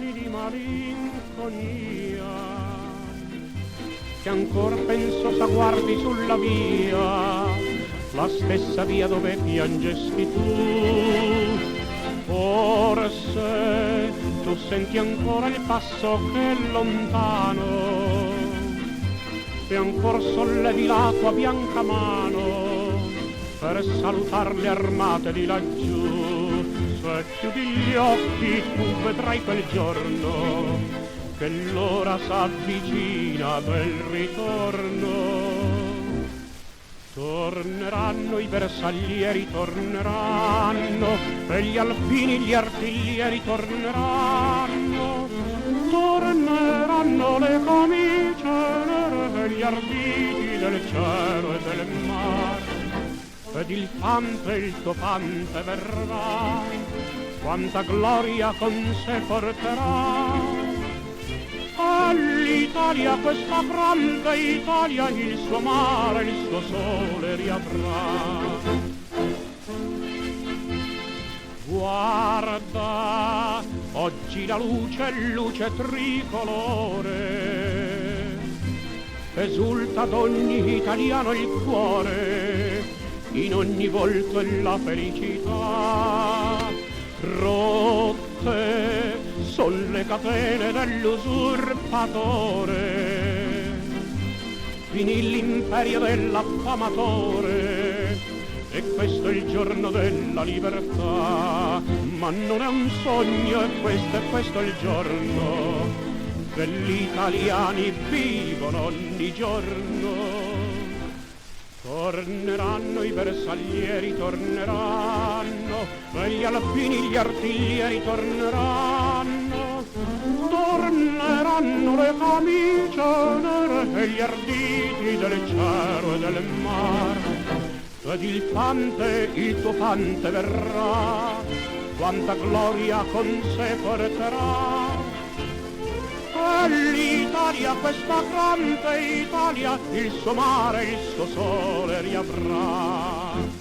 giorni di malinconia, che ancora penso s'agguardi sulla via, la stessa via dove piangesti tu. Forse tu senti ancora il passo che è lontano, e ancora sollevi la tua bianca mano per salutar le armate di laggiù. Se chiudi gli occhi tu vedrai quel giorno che l'ora s'avvicina del ritorno. Torneranno i bersaglieri, torneranno, e gli alpini, gli artiglieri torneranno. Torneranno le camicie e gli arditi del cielo e del mare. Ed il fante, il tuo fante verrà, quanta gloria con sé porterà. All'Italia, questa grande Italia, il suo mare, il suo sole riavrà. Guarda, oggi la luce, luce tricolore, esulta ad ogni italiano il cuore, in ogni volto è la felicità. Rotte son le catene dell'usurpatore, finì l'imperio dell'affamatore, e questo è il giorno della libertà. Ma non è un sogno, è questo è il giorno che gli italiani vivono ogni giorno. Torneranno i bersaglieri, torneranno, e gli alpini, gli artiglieri torneranno. Torneranno le camicie nere e gli arditi del cielo e del mare. Ed il fante, il tuo fante verrà, quanta gloria con sé porterà. L'Italia, questa grande Italia, il suo mare, il suo sole riavrà.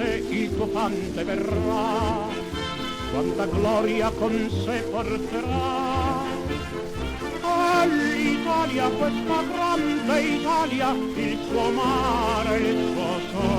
Ed il tuo fante verrà, quanta gloria con sé porterà. All'Italia, questa grande Italia, il suo mare, il suo sole